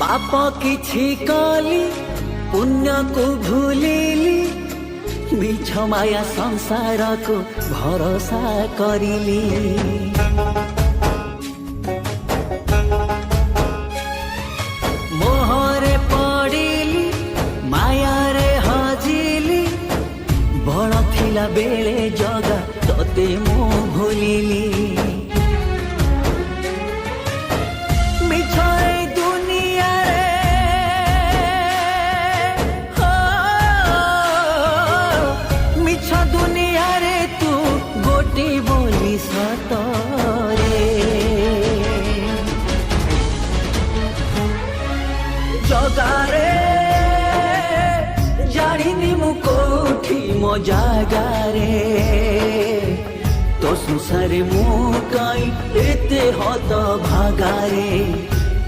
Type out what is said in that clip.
पाप किछि कली पुण्य को भूलिली मिछ माया संसार को भरोसा करिली मोहरे पड़िली माया रे हजिली बड़ थिला बेले जगा तोते मु भूलिली बोली सतरे जगारे जानी मु कोठी मो जागारे तो संसारे मु कई एते हत भागारे।